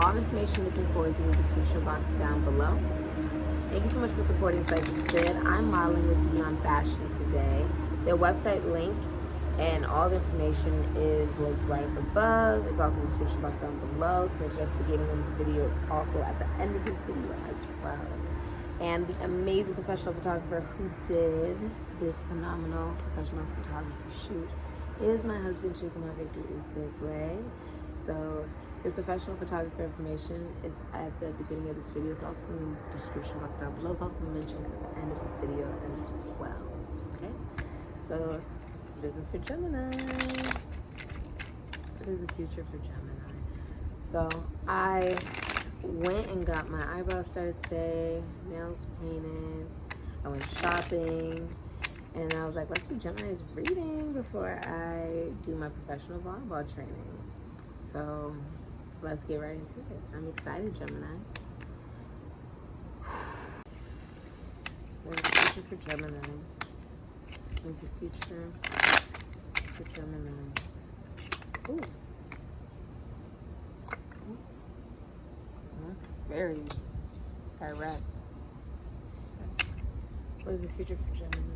All the information you're looking for is in the description box down below. Thank you so much for supporting SIKIKSYD. I'm modeling with Dion Fashion today. Their website link and all the information is linked right up above. It's also in the description box down below. So make sure at the beginning of this video, it's also at the end of this video as well. And the amazing professional photographer who did this phenomenal professional photography shoot is my husband, Chukwuma Uzoigwe. So his professional photographer information is at the beginning of this video. It's also in the description box down below. It's also mentioned at the end of this video as well. Okay, so this is for Gemini. There's a future for Gemini. So I went and got my eyebrows started today, nails painted. I went shopping, and I was like, let's do Gemini's reading before I do my professional volleyball training. So let's get right into it. I'm excited, Gemini. There's a future for Gemini. There's a future for Gemini. Ooh. That's very direct. What is the future for Gemini?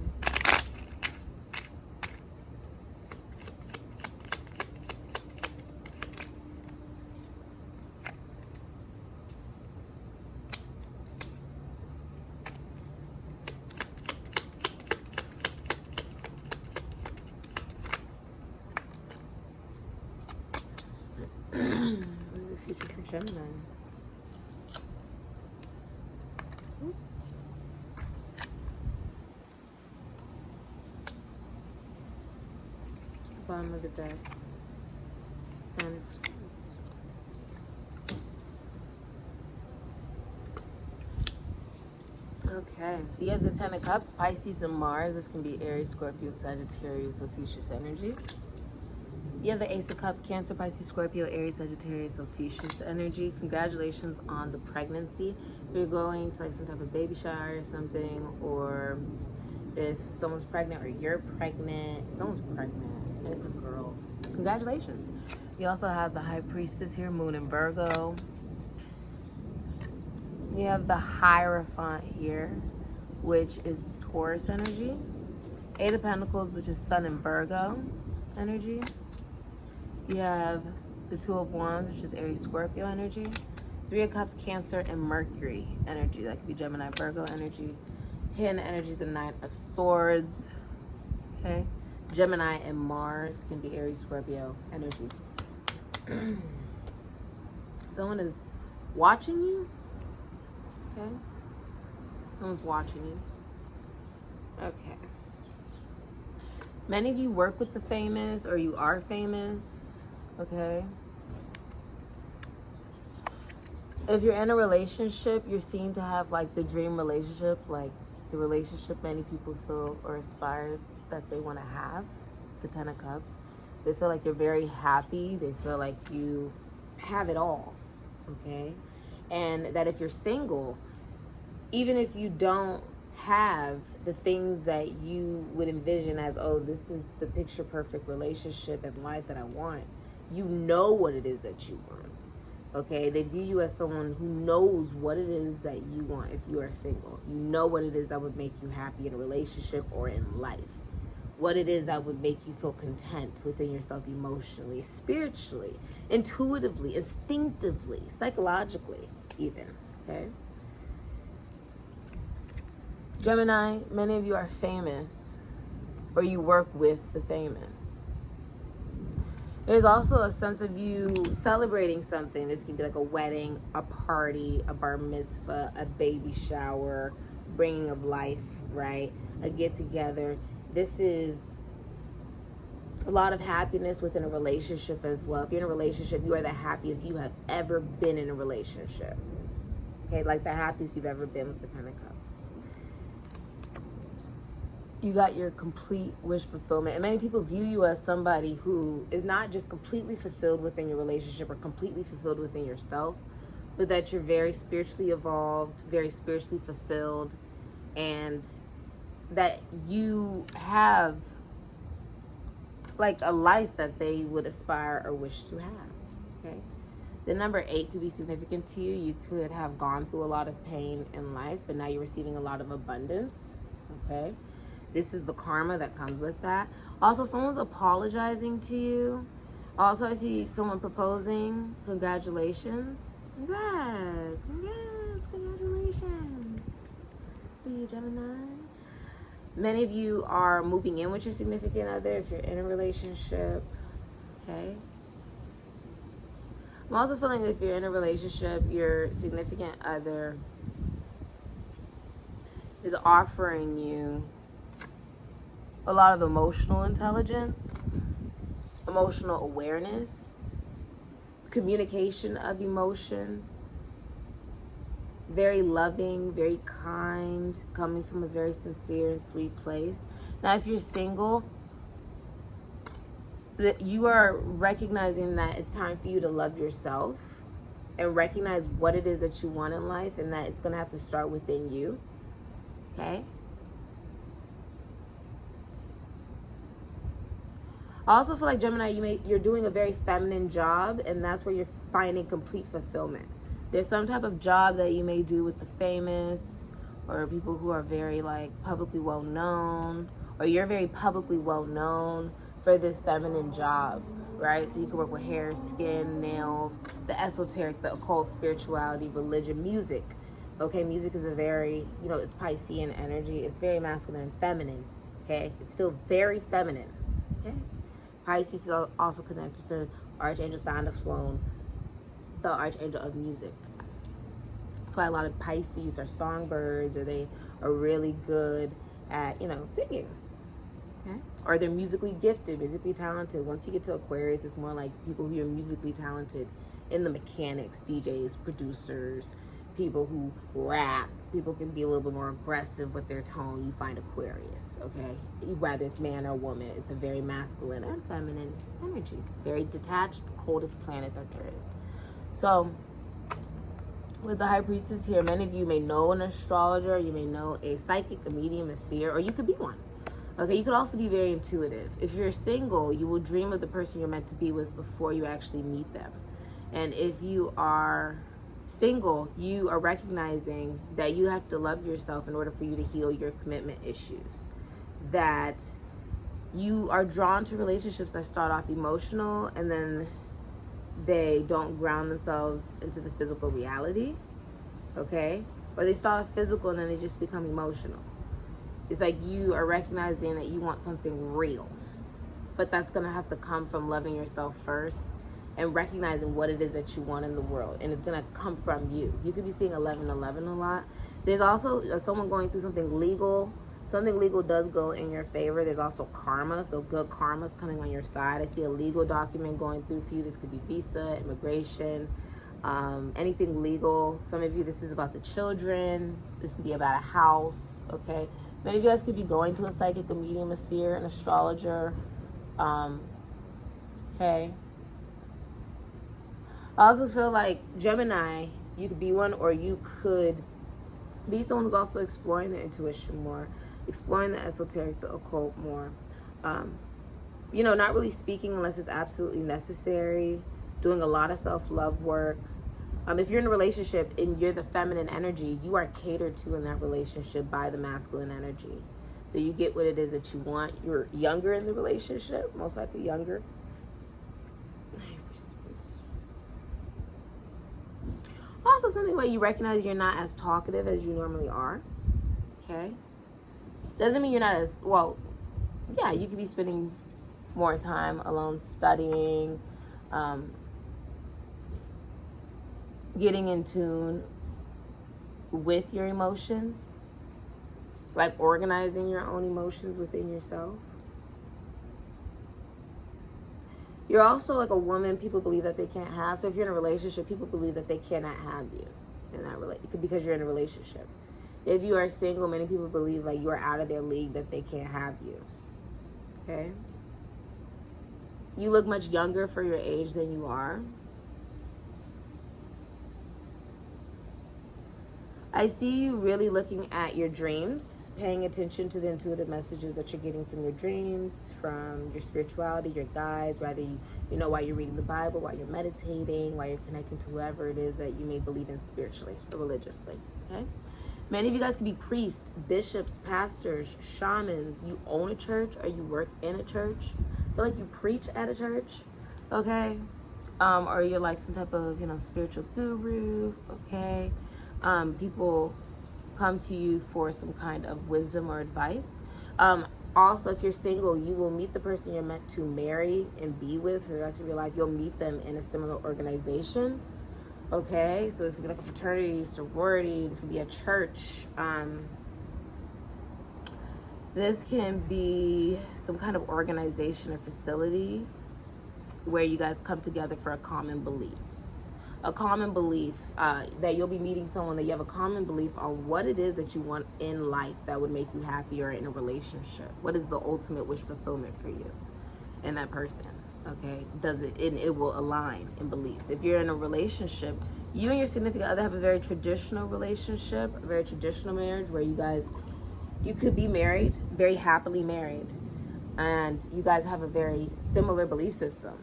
What is the future for Gemini? It's the bottom of the deck. And it's okay, so you have the Ten of Cups, Pisces and Mars. This can be Aries, Scorpio, Sagittarius, Ophiuchus energy. You have the Ace of Cups, Cancer, Pisces, Scorpio, Aries, Sagittarius, Ophiuchus energy. Congratulations on the pregnancy. If you're going to like some type of baby shower or something, or if someone's pregnant or you're pregnant, someone's pregnant and it's a girl, congratulations. You also have the High Priestess here, Moon in Virgo. You have the Hierophant here, which is Taurus energy. Eight of Pentacles, which is Sun in Virgo energy. You have the Two of Wands, which is Aries, Scorpio energy. Three of Cups, Cancer, and Mercury energy. That could be Gemini, Virgo energy. Hidden energy, the Knight of Swords. Okay. Gemini and Mars can be Aries, Scorpio energy. Someone is watching you. Okay. Someone's watching you. Okay. Many of you work with the famous, or you are famous, okay? If you're in a relationship, you're seen to have like the dream relationship, like the relationship many people feel or aspire that they want to have, the Ten of Cups. They feel like you're very happy. They feel like you have it all, okay? And that if you're single, even if you don't have the things that you would envision as, oh, this is the picture perfect relationship and life that I want, you know what it is that you want, okay? They view you as someone who knows what it is that you want if you are single. You know what it is that would make you happy in a relationship or in life. What it is that would make you feel content within yourself emotionally, spiritually, intuitively, instinctively, psychologically even, okay? Gemini, many of you are famous, or you work with the famous. There's also a sense of you celebrating something. This can be like a wedding, a party, a bar mitzvah, a baby shower, bringing of life, right? A get-together. This is a lot of happiness within a relationship as well. If you're in a relationship, you are the happiest you have ever been in a relationship. Okay, like the happiest you've ever been with the Ten of Cups. You got your complete wish fulfillment. And many people view you as somebody who is not just completely fulfilled within your relationship or completely fulfilled within yourself, but that you're very spiritually evolved, very spiritually fulfilled, and that you have like a life that they would aspire or wish to have, okay? The number 8 could be significant to you. You could have gone through a lot of pain in life, but now you're receiving a lot of abundance, okay? This is the karma that comes with that. Also, someone's apologizing to you. Also, I see someone proposing. Congratulations. Congrats. Congratulations. For you, Gemini. Many of you are moving in with your significant other if you're in a relationship, okay? I'm also feeling if you're in a relationship, your significant other is offering you a lot of emotional intelligence, emotional awareness, communication of emotion, very loving, very kind, coming from a very sincere and sweet place. Now, if you're single, that you are recognizing that it's time for you to love yourself and recognize what it is that you want in life, and that it's going to have to start within you, okay? I also feel like, Gemini, you're doing a very feminine job, and that's where you're finding complete fulfillment. There's some type of job that you may do with the famous or people who are very like publicly well known, or you're very publicly well known for this feminine job, right? So you can work with hair, skin, nails, the esoteric, the occult, spirituality, religion, music. Okay, music is a very, it's Piscean energy. It's very masculine and feminine, okay? It's still very feminine, okay? Pisces is also connected to Archangel Sign of Flown, the Archangel of music. That's why a lot of Pisces are songbirds, or they are really good at, singing. Okay? Or they're musically gifted, musically talented. Once you get to Aquarius, it's more like people who are musically talented in the mechanics, DJs, producers, people who rap. People can be a little bit more aggressive with their tone. You find Aquarius, okay? Whether it's man or woman, it's a very masculine and feminine energy. Very detached, coldest planet that there is. So, with the High Priestess here, many of you may know an astrologer, you may know a psychic, a medium, a seer, or you could be one. Okay, you could also be very intuitive. If you're single, you will dream of the person you're meant to be with before you actually meet them. And if you are single, you are recognizing that you have to love yourself in order for you to heal your commitment issues. That you are drawn to relationships that start off emotional and then they don't ground themselves into the physical reality, okay? Or they start off physical and then they just become emotional. It's like you are recognizing that you want something real, but that's gonna have to come from loving yourself first and recognizing what it is that you want in the world, and it's gonna come from you. You could be seeing 1111 a lot. There's also someone going through something legal. Something legal does go in your favor. There's also karma, so good karma's coming on your side. I see a legal document going through for you. This could be visa, immigration, anything legal. Some of you, this is about the children. This could be about a house, okay? Many of you guys could be going to a psychic, a medium, a seer, an astrologer, okay? I also feel like, Gemini, you could be one, or you could be someone who's also exploring their intuition more, exploring the esoteric, the occult more. Not really speaking unless it's absolutely necessary, doing a lot of self-love work. If you're in a relationship and you're the feminine energy, you are catered to in that relationship by the masculine energy. So you get what it is that you want. You're younger in the relationship, most likely younger. Also, something where you recognize you're not as talkative as you normally are, okay? Doesn't mean you're not as, well, yeah, you could be spending more time alone studying, getting in tune with your emotions, like organizing your own emotions within yourself. You're also like a woman people believe that they can't have. So if you're in a relationship, people believe that they cannot have you in that relationship because you're in a relationship. If you are single, many people believe like you are out of their league, that they can't have you. Okay? You look much younger for your age than you are. I see you really looking at your dreams, paying attention to the intuitive messages that you're getting from your dreams, from your spirituality, your guides, whether you know, while you're reading the Bible, while you're meditating, while you're connecting to whoever it is that you may believe in spiritually or religiously, okay? Many of you guys could be priests, bishops, pastors, shamans. You own a church or you work in a church. I feel like you preach at a church, okay? Or you're like some type of, you know, spiritual guru, okay? People come to you for some kind of wisdom or advice. Also, if you're single, you will meet the person you're meant to marry and be with for the rest of your life. You'll meet them in a similar organization. Okay, so this could be like a fraternity, sorority, this could be a church. This can be some kind of organization or facility where you guys come together for a common belief. A common belief that you'll be meeting someone that you have a common belief on what it is that you want in life that would make you happy or in a relationship. What is the ultimate wish fulfillment for you and that person? Okay, it will align in beliefs. If you're in a relationship, you and your significant other have a very traditional relationship, a very traditional marriage where you could be married, very happily married, and you guys have a very similar belief system.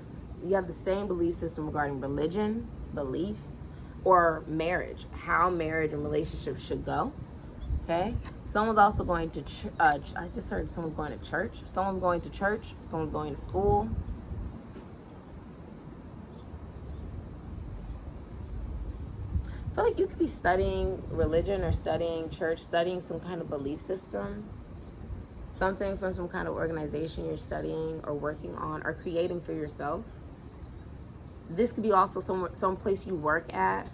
You have the same belief system regarding religion, beliefs, or marriage, how marriage and relationships should go. Okay, someone's also going to I just heard someone's going to church. Someone's going to church. Someone's going to school. I feel like you could be studying religion or studying church, studying some kind of belief system, something from some kind of organization you're studying or working on or creating for yourself. This could be also some place you work at.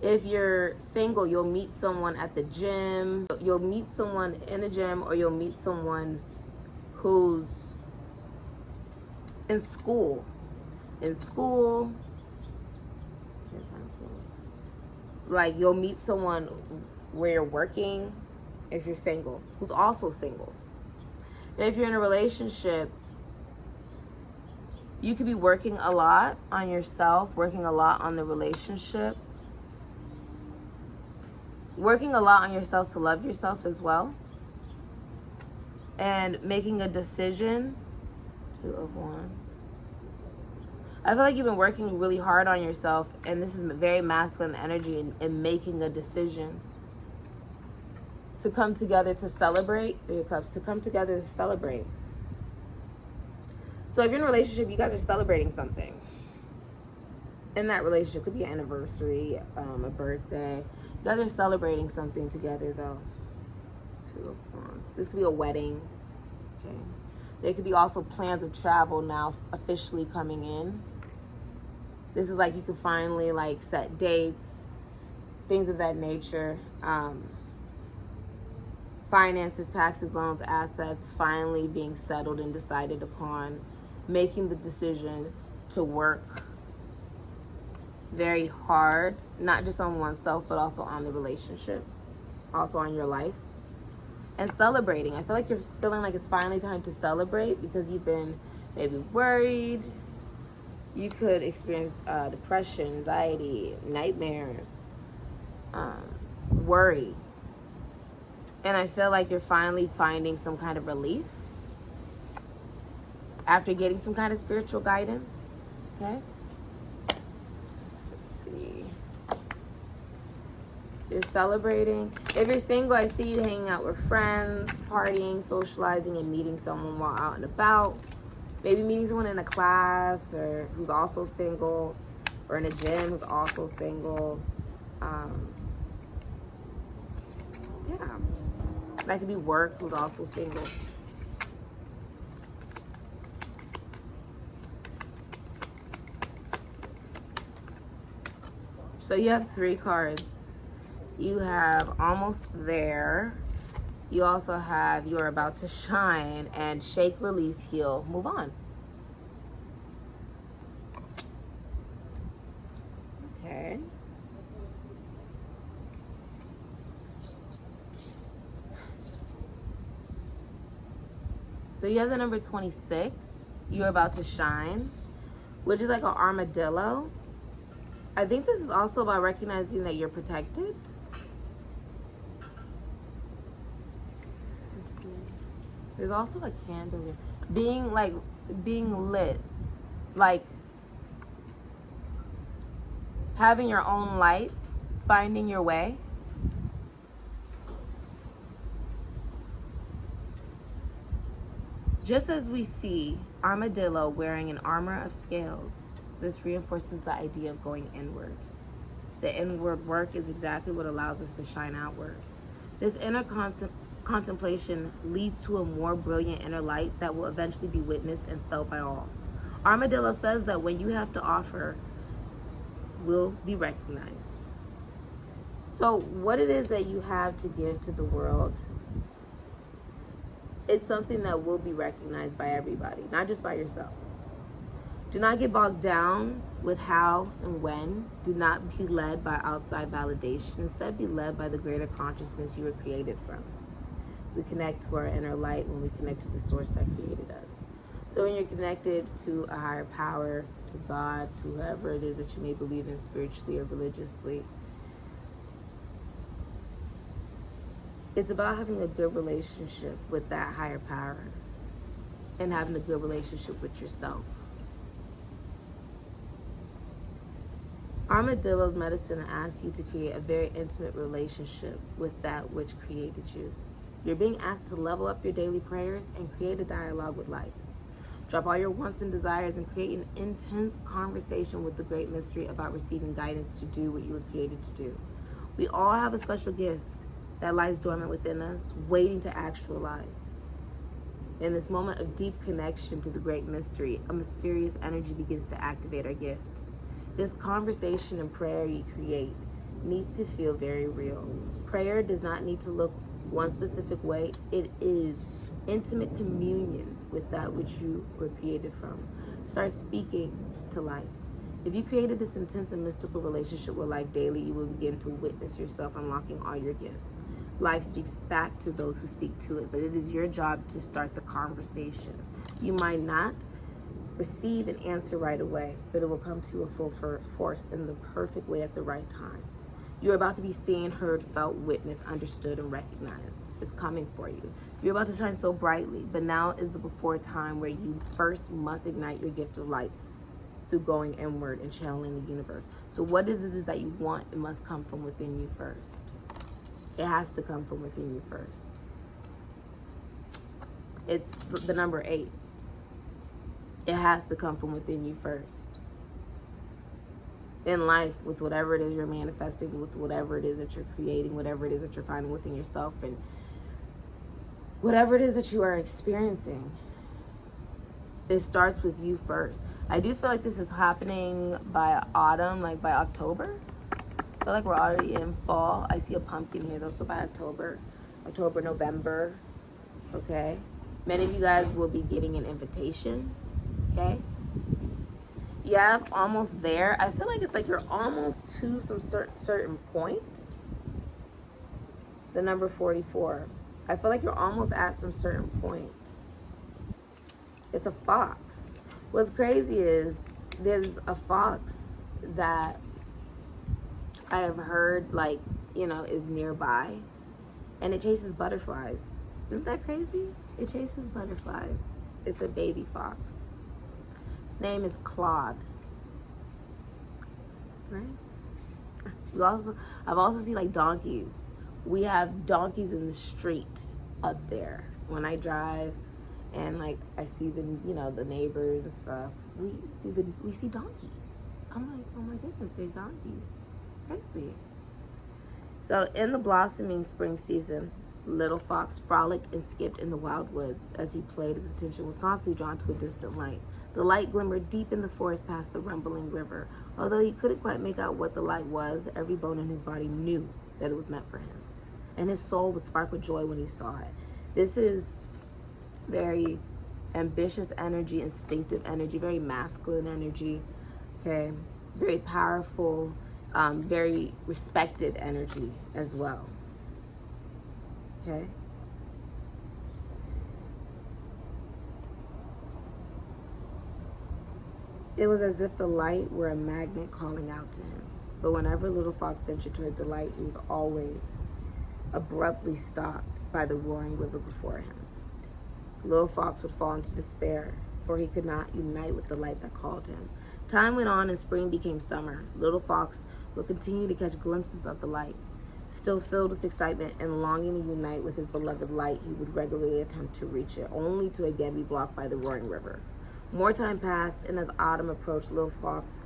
If you're single, you'll meet someone at the gym. You'll meet someone in a gym, or you'll meet someone who's in school. Like, you'll meet someone where you're working, if you're single, who's also single. And if you're in a relationship, you could be working a lot on yourself, working a lot on the relationship, working a lot on yourself to love yourself as well, and making a decision. 2 of Wands. I feel like you've been working really hard on yourself, and this is very masculine energy in making a decision to come together to celebrate. 3 of Cups, to come together to celebrate. So if you're in a relationship, you guys are celebrating something. In that relationship, could be an anniversary, a birthday. You guys are celebrating something together, though. 2 of Wands. This could be a wedding. Okay. There could be also plans of travel now officially coming in. This is like you could finally like set dates, things of that nature. Finances, taxes, loans, assets finally being settled and decided upon. Making the decision to work very hard, not just on oneself, but also on the relationship, also on your life. And celebrating. I feel like you're feeling like it's finally time to celebrate because you've been maybe worried. You could experience depression, anxiety, nightmares, worry. And I feel like you're finally finding some kind of relief after getting some kind of spiritual guidance. Okay? Let's see. You're celebrating. If you're single, I see you hanging out with friends, partying, socializing, and meeting someone while out and about. Maybe meeting someone in a class or who's also single, or in a gym who's also single. Yeah. That could be work who's also single. So you have 3 cards. You have almost there. You also have you're about to shine and shake, release, heal, move on. Okay. So you have the number 26. You're about to shine, which is like an armadillo. I think this is also about recognizing that you're protected. There's also a candle here. Being lit. Like having your own light, finding your way. Just as we see armadillo wearing an armor of scales, this reinforces the idea of going inward. The inward work is exactly what allows us to shine outward. This inner contemplation leads to a more brilliant inner light that will eventually be witnessed and felt by all. Armadillo says that when you have to offer will be recognized. So what it is that you have to give to the world, it's something that will be recognized by everybody, not just by yourself. Do not get bogged down with how and when. Do not be led by outside validation. Instead, be led by the greater consciousness you were created from. We connect to our inner light when we connect to the source that created us. So when you're connected to a higher power, to God, to whoever it is that you may believe in spiritually or religiously, it's about having a good relationship with that higher power and having a good relationship with yourself. Armadillo's medicine asks you to create a very intimate relationship with that which created you. You're being asked to level up your daily prayers and create a dialogue with life. Drop all your wants and desires and create an intense conversation with the great mystery about receiving guidance to do what you were created to do. We all have a special gift that lies dormant within us, waiting to actualize. In this moment of deep connection to the great mystery, a mysterious energy begins to activate our gift. This conversation and prayer you create needs to feel very real. Prayer does not need to look one specific way. It is intimate communion with that which you were created from. Start speaking to life. If you created this intense and mystical relationship with life daily, you will begin to witness yourself unlocking all your gifts. Life speaks back to those who speak to it, but it is your job to start the conversation. You might not receive an answer right away, but it will come to you a full force in the perfect way at the right time. You're about to be seen, heard, felt, witnessed, understood, and recognized. It's coming for you. You're about to shine so brightly, but now is the before time where you first must ignite your gift of light through going inward and channeling the universe. So what it is that you want, it must come from within you first. It has to come from within you first. It's the number 8. It has to come from within you first. In life, with whatever it is you're manifesting, with whatever it is that you're creating, whatever it is that you're finding within yourself, and whatever it is that you are experiencing, it starts with you first. I do feel like this is happening by autumn, like by October. I feel like we're already in fall. I see a pumpkin here though, so by October, November, okay? Many of you guys will be getting an invitation, okay? Yeah, I'm almost there. I feel like it's like you're almost to some certain point. The number 44. I feel like you're almost at some certain point. It's a fox. What's crazy is there's a fox that I have heard, like, you know, is nearby, and it chases butterflies. Isn't that crazy? It chases butterflies. It's a baby fox. His name is Claude. Right? I've also seen like donkeys. We have donkeys in the street up there. When I drive and like I see the, you know, the neighbors and stuff, we see donkeys. I'm like, oh my goodness, there's donkeys. Crazy. So in the blossoming spring season, little fox frolicked and skipped in the wild woods. As he played, his attention was constantly drawn to a distant light. The light glimmered deep in the forest past the rumbling river. Although he couldn't quite make out what the light was, every bone in his body knew that it was meant for him. And his soul would spark with joy when he saw it. This is very ambitious energy, instinctive energy, very masculine energy, okay? Very powerful, very respected energy as well. Okay. It was as if the light were a magnet calling out to him. But whenever little fox ventured toward the light, he was always abruptly stopped by the roaring river before him. Little Fox would fall into despair, for he could not unite with the light that called him. Time went on and spring became summer. Little Fox would continue to catch glimpses of the light. Still filled with excitement and longing to unite with his beloved light, he would regularly attempt to reach it, only to again be blocked by the roaring river. More time passed, and as autumn approached, Little Fox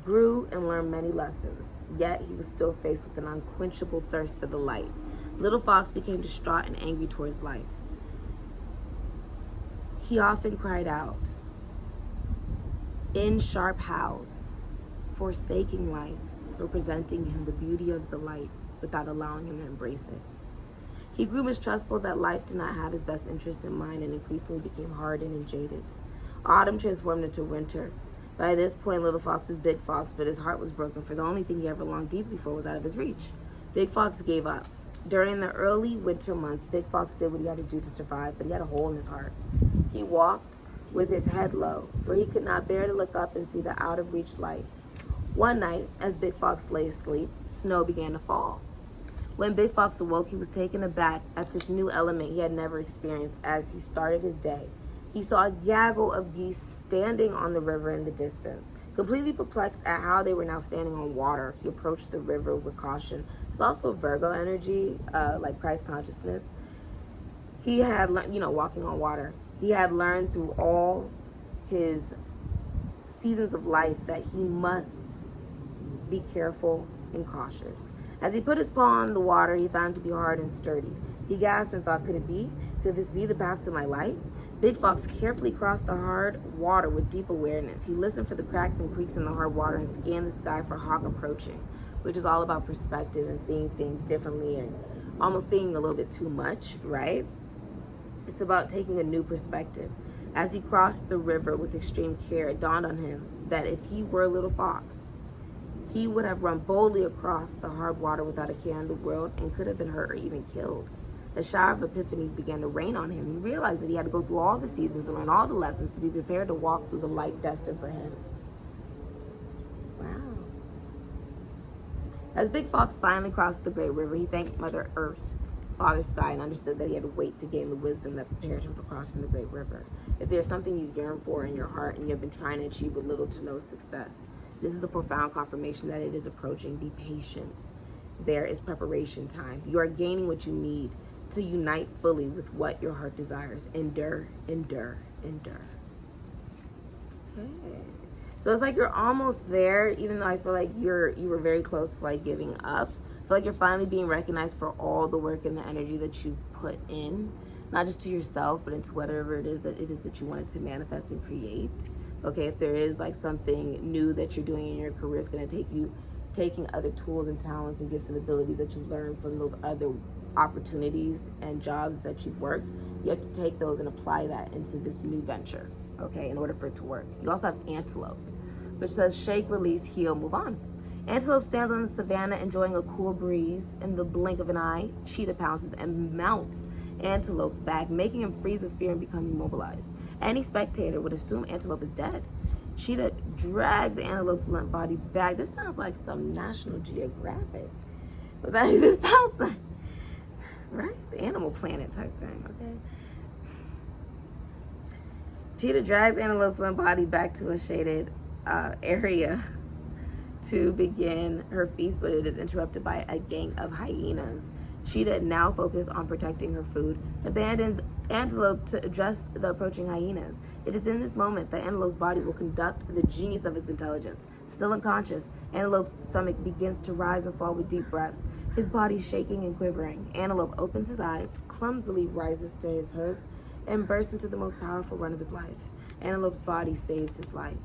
grew and learned many lessons, yet he was still faced with an unquenchable thirst for the light. Little Fox became distraught and angry towards life. He often cried out in sharp howls, forsaking life for presenting him the beauty of the light without allowing him to embrace it. He grew mistrustful that life did not have his best interests in mind and increasingly became hardened and jaded. Autumn transformed into winter. By this point, Little Fox was Big Fox, but his heart was broken, for the only thing he ever longed deeply for was out of his reach. Big Fox gave up. During the early winter months, Big Fox did what he had to do to survive, but he had a hole in his heart. He walked with his head low, for he could not bear to look up and see the out-of-reach light. One night, as Big Fox lay asleep, snow began to fall. When Big Fox awoke, he was taken aback at this new element he had never experienced. As he started his day, he saw a gaggle of geese standing on the river in the distance. Completely perplexed at how they were now standing on water, he approached the river with caution. It's also Virgo energy, like Christ consciousness. He had, walking on water. He had learned through all his seasons of life that he must be careful and cautious. As he put his paw on the water, he found it to be hard and sturdy. He gasped and thought, could it be? Could this be the path to my light? Big Fox carefully crossed the hard water with deep awareness. He listened for the cracks and creaks in the hard water and scanned the sky for hawk approaching, which is all about perspective and seeing things differently and almost seeing a little bit too much, right? It's about taking a new perspective. As he crossed the river with extreme care, it dawned on him that if he were Little Fox, he would have run boldly across the hard water without a care in the world and could have been hurt or even killed. A shower of epiphanies began to rain on him. He realized that he had to go through all the seasons and learn all the lessons to be prepared to walk through the light destined for him. Wow. As Big Fox finally crossed the great river, he thanked Mother Earth, Father Sky, and understood that he had to wait to gain the wisdom that prepared him for crossing the great river. If there's something you yearn for in your heart and you have been trying to achieve with little to no success, this is a profound confirmation that it is approaching. Be patient. There is preparation time. You are gaining what you need to unite fully with what your heart desires. Endure, endure, endure. Okay. So it's like you're almost there, even though I feel like you were very close to like giving up. I feel like you're finally being recognized for all the work and the energy that you've put in, not just to yourself, but into whatever it is that you wanted to manifest and create. Okay, if there is like something new that you're doing in your career, it's going to take you taking other tools and talents and gifts and abilities that you've learned from those other opportunities and jobs that you've worked. You have to take those and apply that into this new venture, okay, in order for it to work. You also have Antelope, which says shake, release, heal, move on. Antelope stands on the savannah enjoying a cool breeze. In the blink of an eye, Cheetah pounces and mounts Antelope's back, making him freeze with fear and become immobilized. Any spectator would assume Antelope is dead. Cheetah drags Antelope's limp body back. This sounds like some National Geographic. But this sounds like, right? The Animal Planet type thing, okay? Cheetah drags Antelope's limp body back to a shaded area to begin her feast, but it is interrupted by a gang of hyenas. Cheetah, now focused on protecting her food, abandons Antelope to address the approaching hyenas. It is in this moment that Antelope's body will conduct the genius of its intelligence. Still unconscious, Antelope's stomach begins to rise and fall with deep breaths, his body shaking and quivering. Antelope opens his eyes, clumsily rises to his hooves, and bursts into the most powerful run of his life. Antelope's body saves his life.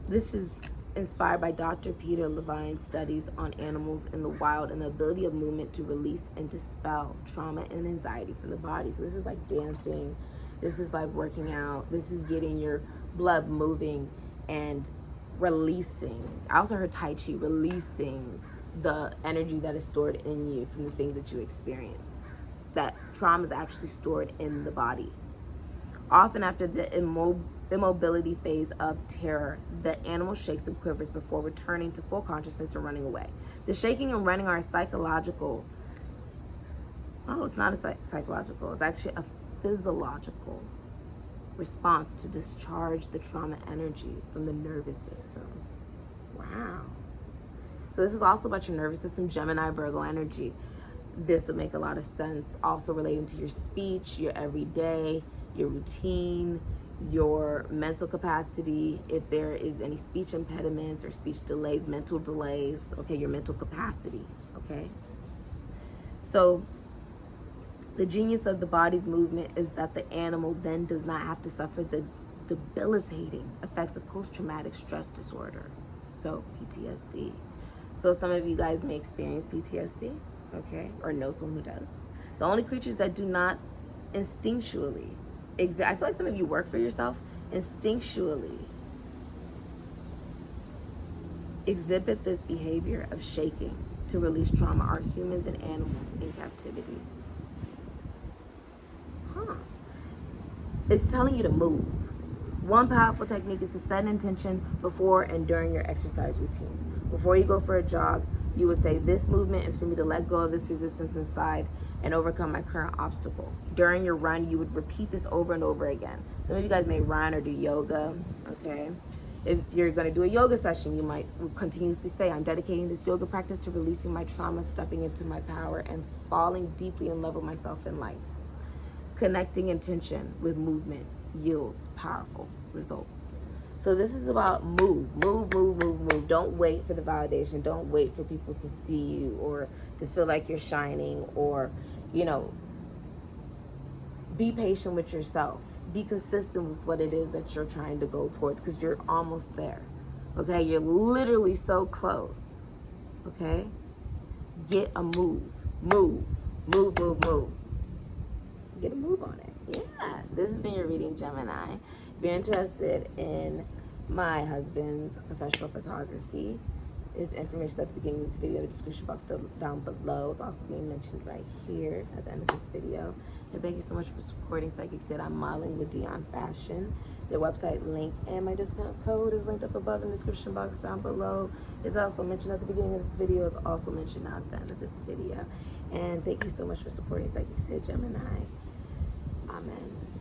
This is inspired by Dr. Peter Levine's studies on animals in the wild and the ability of movement to release and dispel trauma and anxiety from the body. So this is like dancing, this is like working out, this is getting your blood moving and releasing. I also heard Tai Chi, releasing the energy that is stored in you from the things that you experience. That trauma is actually stored in the body. Often after the immobility phase of terror, the animal shakes and quivers before returning to full consciousness and running away. The shaking and running are psychological. Oh, it's not a psychological. It's actually a physiological response to discharge the trauma energy from the nervous system. Wow. So this is also about your nervous system, Gemini, Virgo energy. This would make a lot of sense. Also relating to your speech, your everyday, your routine, your mental capacity. If there is any speech impediments or speech delays, mental delays, okay, your mental capacity, okay? So the genius of the body's movement is that the animal then does not have to suffer the debilitating effects of post-traumatic stress disorder, so PTSD. So some of you guys may experience PTSD, okay, or know someone who does. The only creatures that do not instinctually, I feel like some of you work for yourself, instinctually exhibit this behavior of shaking to release trauma are humans and animals in captivity. It's telling you to move. One powerful technique is to set an intention before and during your exercise routine. Before you go for a jog, you would say, this movement is for me to let go of this resistance inside and overcome my current obstacle. During your run, you would repeat this over and over again. Some of you guys may run or do yoga, okay? If you're gonna do a yoga session, you might continuously say, I'm dedicating this yoga practice to releasing my trauma, stepping into my power, and falling deeply in love with myself in life. Connecting intention with movement yields powerful results. So this is about move. Don't wait for the validation. Don't wait for people to see you or to feel like you're shining, or, you know, be patient with yourself. Be consistent with what it is that you're trying to go towards, because you're almost there, okay? You're literally so close, okay? Get a move. Move. Get a move on it. Yeah, this has been your reading, Gemini. If you're interested in my husband's professional photography, is information at the beginning of this video, the description box down below. It's also being mentioned right here at the end of this video. And thank you so much for supporting SIKIKSYD. I'm modeling with Dion Fashion. Their website link and my discount code is linked up above in the description box down below. It's also mentioned at the beginning of this video. It's also mentioned at the end of this video. And thank you so much for supporting SIKIKSYD, Gemini. Amen.